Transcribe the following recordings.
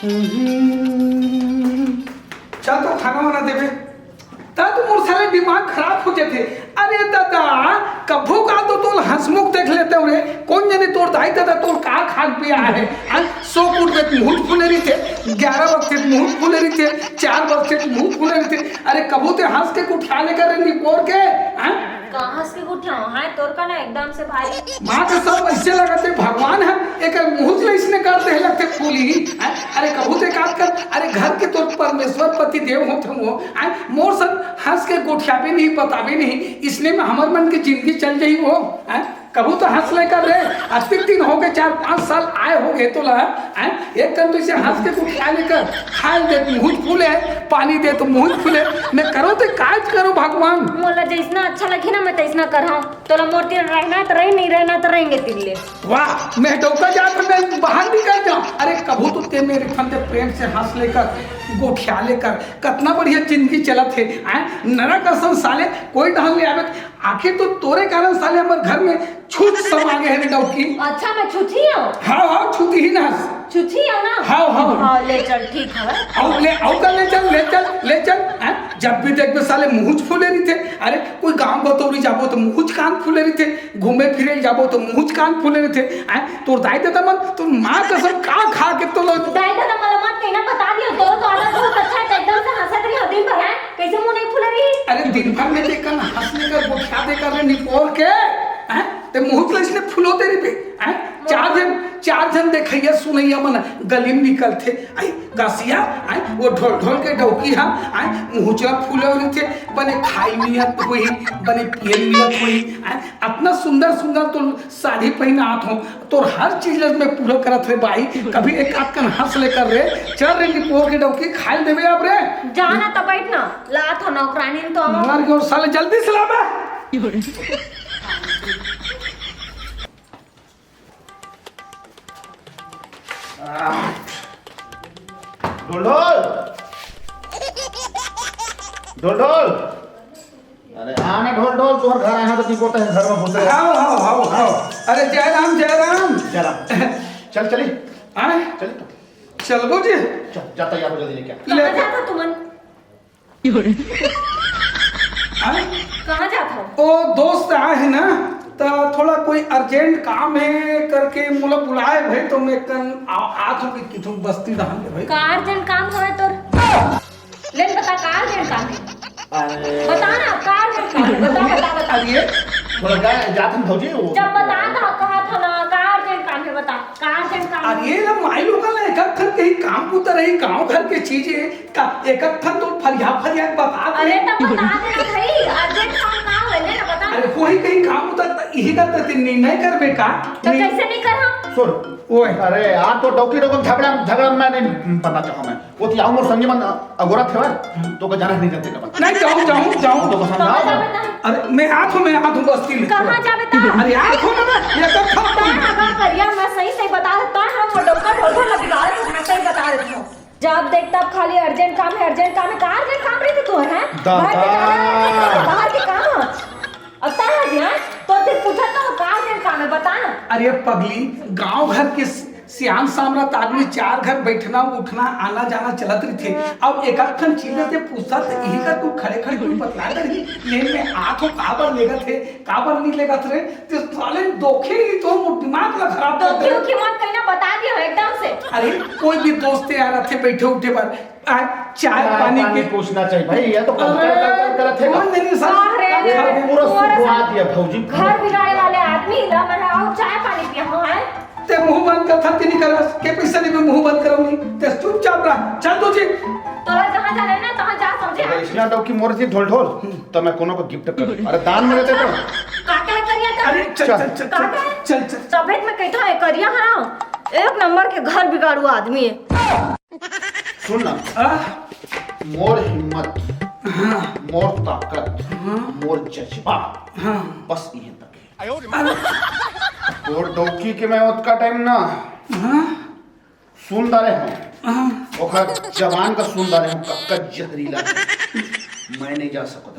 चल तो खाना वाना देवे ता तो मोर सारे दिमाग खराब हो जाते। अरे दादा कभू का तो तोल हंसमुख देख लेते हो रे। कौन जाने तोर दाई दादा तोर का खाक पिया है। 100 फुट में मुंह फुले रही थे, 11 वक्त मुंह फुले रही थे, 4 वक्त मुंह फुले रही थे। अरे कभू ते हंस के कुठा लेकर निपोर के कहाँ हंस के उठाओ है तोर का ना एकदम से भारी माँ के सब ऐसे लगते भगवान है एक मुँह से इसने करते हैं लगते फूली। अरे कबूते काट कर अरे घर के तो परमेश्वर पति देव होते वो मोर सब हंस के गोठिया भी नहीं पता भी नहीं इसलिए में हमारे मन की जिंदगी चल गई वो कबू तो हंस लेकर रे। अस्तिक दिन हो गए 4-5 साल आए हो गए तो ला एक कन तो इसे हंस के तू खा लेकर खाए दे मुँह फूले पानी दे तो मुँह फूले मैं करो तो काज करो भगवान मोला जैसना अच्छा लगे ना मैं तैसना करहा तोला मोर तीर रहना तो रही नहीं रहना तो रहेंगे तिल्ले। वाह मैं डौका जाकर मैं बाहर निकल जाऊं। अरे कभू तो ते मेरे फंदे प्रेम से हंस लेकर गोठिया लेकर कितना बढ़िया जिंदगी चला थे नरक असन साले कोई ढंग ले आवे आखिर तो तोरे कारण साले हमारे घर में छूत सब आ गए हैं डौकी। अच्छा मैं छुछी हूँ। हाँ छूती ही ना छुछी हूँ ना। हाँ ले चल ठीक है आओ ले चल जब भी देख साले मुँह फूले रही थे। अरे कोई गांव बतौरी जाबो तो मुँह कान फूले रही थे घूमे फिरे जाबो तो मुँह कान फूले रही थे तोर दाई दादा मन तो माँ कसम का खा के तो दाई दादा मला मत कहना बता दियो तो आदत बहुत अच्छा है एकदम से हंसत रही दिन भर है कैसे मुंह नहीं फूले रही। अरे दिन भर में देखकर हंसने कर गोठिया देकर निपोर के ते मुँह इसने फूलो तेरी पे चार जन देखैया सुनैया मन गली में निकलते आई गसिया आई वो ढोल ढोल के डौकी हा आई मुँहचला फूले रही थे बने खाई नियत हुई बने पिए नियत हुई अपना सुंदर सुंदर तो साड़ी पहना आत हो तो हर चीज में पूरा करत रे भाई कभी एक आध कन हंस लेकर रे चल रे निपोर के डौकी खाई देवे अब रे जाना तो बैठना लात हो नौकरानी तो मार के और साले जल्दी से लावा ढोल अरे हाँ ना ढोल तुम्हारे घर आए तो ठीक होता है घर में घुसे हाँ अरे जय राम चल चली चली चलबो जी चल जाता यार जल्दी लेके कहाँ जाता तुमन कहाँ जाता ओ दोस्त आए है ना तो थोड़ा कोई अर्जेंट काम है करके मुला बुलाए भाई तो मैं कल आज की तुम बस्ती रहने भाई का अर्जेंट काम है तोर लेन बता का अर्जेंट काम है बता ना का अर्जेंट काम है बता अरे थोड़ा जात हम भौजी जब बता था कहा था ना का अर्जेंट काम है बता का अर्जेंट काम अरे ना माई लोग ना एक थन कहीं काम पुतर रही गांव घर के चीजें का एक थन तो फरिया बता अरे तब बता दे भाई अर्जेंट काम ना है ना बता अरे कोई कहीं काम पुतर यही का निर्णय करबे का तो कैसे नहीं कर हम सुन ओए अरे यार तो डॉक्टर लोग झगड़ा मैं नहीं पढ़ना चाहूँ मैं वो तो आऊँ और संजय मन अगोरा थे तो को जाना नहीं जानते का नहीं जाऊँ तो समझाओ अरे मैं आठ हूँ बस्ती में कहाँ जावे ता अरे आठ हूँ ना ये तो था करिया मैं सही बता देता हूँ वो डॉक्टर ढोल लगा मैं सही बता देता हूँ जब देखता खाली अर्जेंट काम है कहाँ अर्जेंट काम रही थी तू है बाहर के काम अब ता है तो फिर पूछा तो का अर्जेंट काम है बता ना। अरे पगली गांव घर के श्याम साम्राट आदमी 4 घर बैठना उठना आना जाना चलत रही थे अब एक खन चीजें थे पूछता तो यही का तू खड़े तू बतला रही लेन में आठों काबर लेगा थे काबर नहीं लेगा थे तो साले दोखे ही तो दिमाग ला खराब तो क्यों की मत कहना बता दियो एकदम से। अरे कोई भी दोस्त आ रहे थे बैठे उठे पर चाय पानी के पूछना चाहिए भाई ये तो कर थे कौन नहीं सर पूरा सुखवा दिया भौजी घर बिगाड़े वाले आदमी ला मैं आओ चाय पानी पिया हो है ते मुंह बंद कर था नहीं कर के पैसा नहीं मैं मुंह बंद करूंगी ते चुपचाप रह चल तू जी तोरा जहां जाना है ना तहां जा समझे इसलिए तो कि मोर जी ढोल तो मैं कोनो को गिफ्ट कर अरे दान में रहते तो काका करिया था अरे चल तबियत में कहता है करिया हराओ एक नंबर के घर बिगाड़ू आदमी है। सुन ना मोर हिम्मत मोर ताकत मोर जज्बा बस ये तक और डौकी के मैं उतका टाइम ना सुन दारे हूँ ओखर जवान का सुन दारे हूँ कक्का जहरीला मैं नहीं जा सकता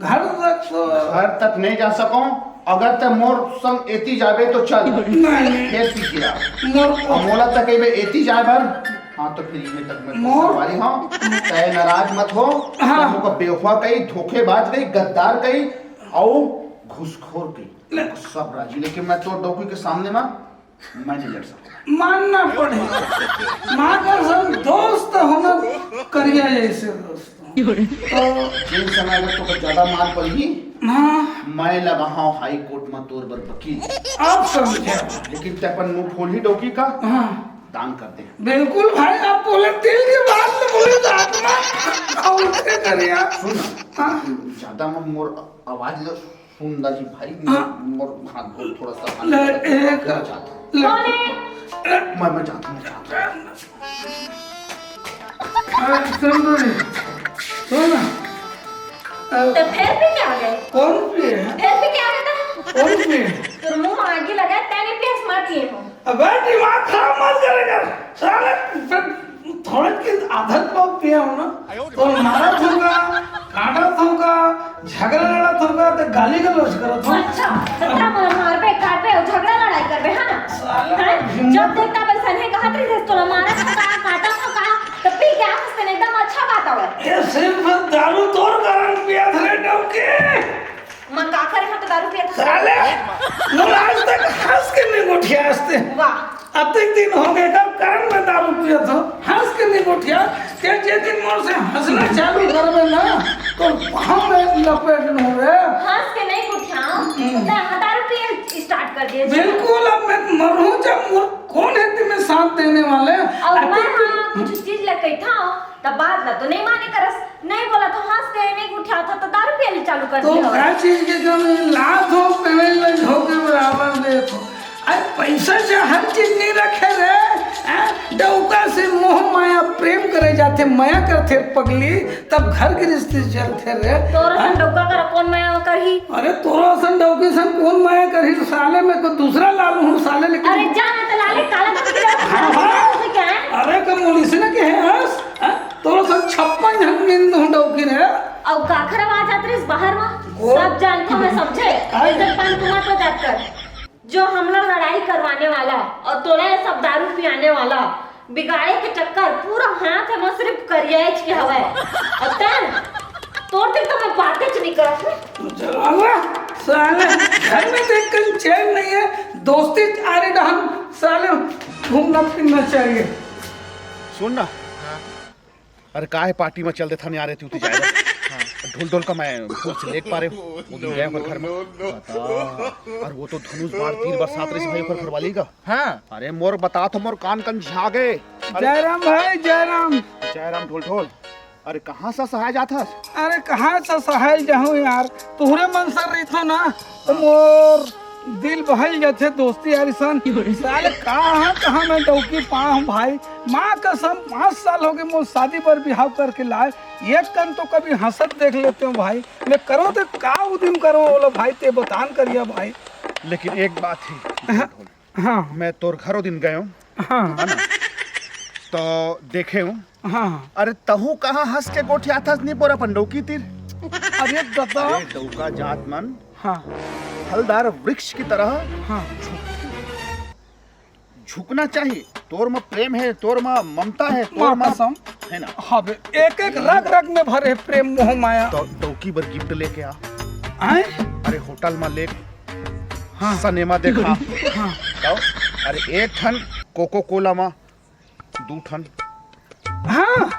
घर तक नहीं जा सकूं अगर ते मोर संग एती जाबे तो चल नहीं फिर पीछे मोला तक एबे एती जाए भर हाँ तो फिर ये तक मैं मोर- सवारी हाँ तय नाराज मत हो। हाँ। हमको बेवफा कही, धोखेबाज कही, गद्दार कही और घूसखोर कही, सब राजी। लेकिन मैं तो डोकी के सामने में मैं नहीं लड़ सकता। मानना पड़ेगा। माँ का सब दोस्त होना करिया ऐसे दोस्त तो जिन समय अगर तो ज्यादा मार पड़ी हाँ मैं लगा हूँ हाई कोर्ट में तोर बर वकील। आप समझे। लेकिन तपन मुंह खोल ही डोकी का हाँ दान कर दे। बिल्कुल भाई, आप बोले दिल की बात तो बोले तो आत्मा और क्या करिया। सुन हाँ ज्यादा में मोर आवाज लो सुंदर जी भाई। हाँ। मोर हाथ बोल थोड़ा सा ले एक कौन है? मैं जाता हूँ। सुन रही सुन तो फिर भी क्या हो गए? कौन पे फिर भी क्या हो गया? कौन पे तो मुंह में आगे लगा तेरे पे स्मार्ट किए हो। अबे दिमाग खराब मत करेगा साले। थोड़े की आदत पाव पिया हो ना तो मारा होगा, काटा होगा, झगड़ा लड़ा होगा तो गाली गलौज करत हो। अच्छा सत्ता मन मारबे काटबे और झगड़ा लड़ाई करबे है ना? हैं? जब देखता बस सने कहा थे तो मारा था काटा था तो पी के आस से एकदम अच्छा बात आवे। ये सिर्फ दारू तोड़ कारण पिया थे डोके। मन का करे तो दारू पिया था। साले लोग आज तक हंस के नहीं गोठिया हंसते। वाह अतिक दिन हो गए कब कारण में दारू पिया था हंस के नहीं गोठिया के जे दिन मोर से हंसना चालू करबे ना तो हम लपेट न रे। हंस के नहीं उठाओ तो दारू पिए स्टार्ट कर दिए। बिल्कुल अब मैं मरूं जब मोर कौन है तुम्हें साथ देने वाले। और मैं हाँ कुछ चीज लेके था तब बात ना तो नहीं माने करस नहीं बोला तो हंस के नहीं उठा था तो दारू पिए चालू कर तो दिया। क्या चीज के कमी लाख हो पेमेंट में झोंके बराबर देखो। अरे पैसा से हर चीज नहीं रखे रे। डौका से मोह माया प्रेम करे जाते माया करते पगली तब घर गृहस्थी चलते रे। तोरा सन डोका कर कौन माया करही? अरे तोरा सन डौके सन कौन माया करी साले में को दूसरा लालू हूँ साले लेकिन। अरे जाना तो लाले काला तो हाँ, हाँ। क्या है? अरे कमोली से ना के है हंस तोरा सन 56 झंगिन हूँ डौकी रे। अब काखर आवाज आत रही बाहर में वो- सब जानता मैं समझे इधर पान तुम्हारा तो जात कर जो हम लोग लड़ाई करवाने वाला और तोला ये सब दारू पियाने वाला बिगाड़े के चक्कर पूरा हाथ है वो सिर्फ करियाज के हवा और तन तोड़ तक तो मैं बातें नहीं करत। चलावा साले घर में देख कर चैन नहीं है दोस्ती आरे डहन साले घूमना फिरना चाहिए। सुन ना अरे काहे पार्टी में चल दे था नहीं आ रहे तू जाएगा। ढोल ढोल का मैं फूल से देख पा रहे हूँ वो दिन गया घर में बता। और वो तो धनुष बार तीर बरसात रही भाई ऊपर घरवाली का। हाँ अरे मोर बता तो मोर कान कन झा गए। जयराम भाई जयराम। जयराम ढोल ढोल अरे कहाँ सा सहाय जाता। अरे कहाँ सा सहाय जाऊँ यार तुहरे मन सर रही थो ना तो मोर दिल बहल जाते दोस्ती यारी सन साले कहाँ मैं डौकी पाऊँ भाई। माँ कसम 5 साल हो गए मोर शादी पर बिहाव करके लाए एक कन तो कभी हंसत देख लेते हो भाई। मैं करो तो का उदिम करो बोलो भाई ते बतान करिया भाई। लेकिन एक बात है हाँ मैं तोर घरों दिन गए हूँ हाँ है ना तो देखे हूँ। हाँ अरे तहू कहाँ हंस के गोठिया था नहीं पोरा पंडो की तीर। अरे दादा अरे डौका जात मन हाँ फलदार वृक्ष की तरह हाँ झुकना चाहिए। तोर में प्रेम है तोर में ममता है तोर में कसम है ना। हाँ बे एक एक रग रग में भरे प्रेम मोह माया। तो डौकी बर गिफ्ट लेके आ। आए अरे होटल में ले हाँ सिनेमा देखा हाँ तो अरे एक ठन कोको कोला में 2 ठन। हाँ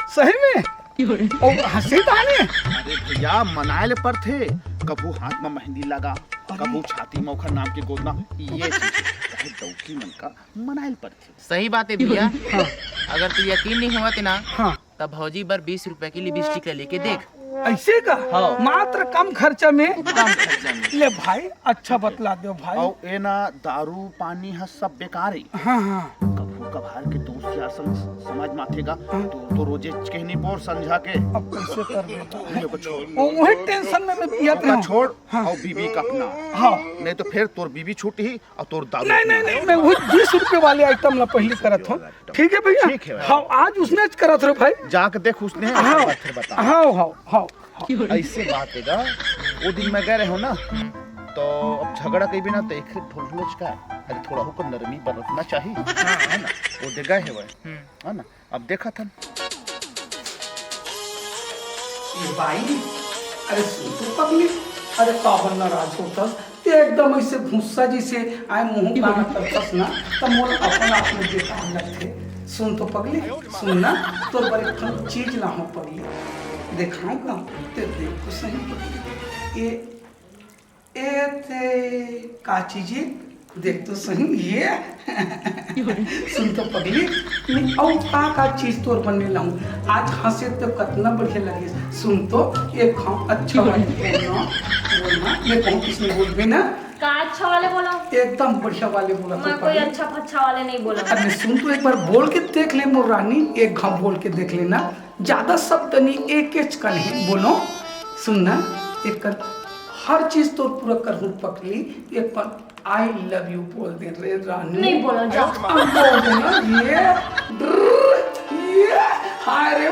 सही में और हंसी ताने। अरे भैया मनाइल पर थे कभू हाथ में मेहंदी लगा कभू छाती में ओखर नाम के गोदना ये चीज डौकी मन का मनाइल पर थे। सही बात है भैया। अगर तू यकीन नहीं हुआ तो ना हाँ तब भौजी बर 20 रुपए की लिपस्टिक लेके देख। ऐसे का हाँ। मात्र कम खर्चा में कम खर्चा में। ले भाई अच्छा बतला दो भाई। और ए ना दारू पानी है सब बेकार है। हाँ हाँ कभू कभार के दोस्त यार समाज माथेगा तो रोजे कहनी बोर समझा के अब कैसे कर देगा मेरे को छोड़ वही टेंशन में मैं पियत अपना हूँ। छोड़ हाँ। और बीबी का अपना। हाँ नहीं तो फिर तोर बीबी छूटी ही और तोर दारू नहीं नहीं नहीं मैं वो 20 रुपए वाले आइटम ला पहले करत हूँ। ठीक है भैया ठीक है भाई। हाँ आज उसने करत रहो भाई। जाके देख उसने हाँ फिर बता। हाँ हाँ हाँ ऐसे बात है वो दिन मैं गए रहे हो ना तो अब झगड़ा कहीं भी ना तो एक ढोल का अरे थोड़ा होकर नरमी बरतना चाहिए, है ना? वो जगह है वह, है ना? अब देखा था ये बाई, अरे सुन तो पगली, अरे काबर नाराज होतस ते एकदम ऐसे भूसा जैसे आए मुंह काना करतस ना, त मोर अपन आप में देखा लगथे। सुन तो पगली, सुन ना, तोर बड़े खन चीज ला हो पगली, दिखाऊं का ते देख तो सही पगली। ए ते का चीज है? देख तो सही ये सुन तो पगली, मैं और का चीज तोर बनने लाऊं, आज हंसे तो कितना बढ़िया लगे। सुन तो एक खाओ अच्छा बोलना, ये कहूँ किसने बोल भी ना, का अच्छा वाले बोलो, एकदम बढ़िया वाले बोला तो मैं कोई अच्छा फच्छा वाले नहीं बोला। अरे सुन तो एक बार बोल के देख ले मोर रानी, एक घाव बोल के देख लेना, ज्यादा शब्द नहीं, एक एच का नहीं बोलो। सुनना एक कर हर चीज तो पूरा करूँ पकली, एक पर आई लव यू बोल दे रे रानी। नहीं बोलो, जाओ। अब बोल देना ये हाय रे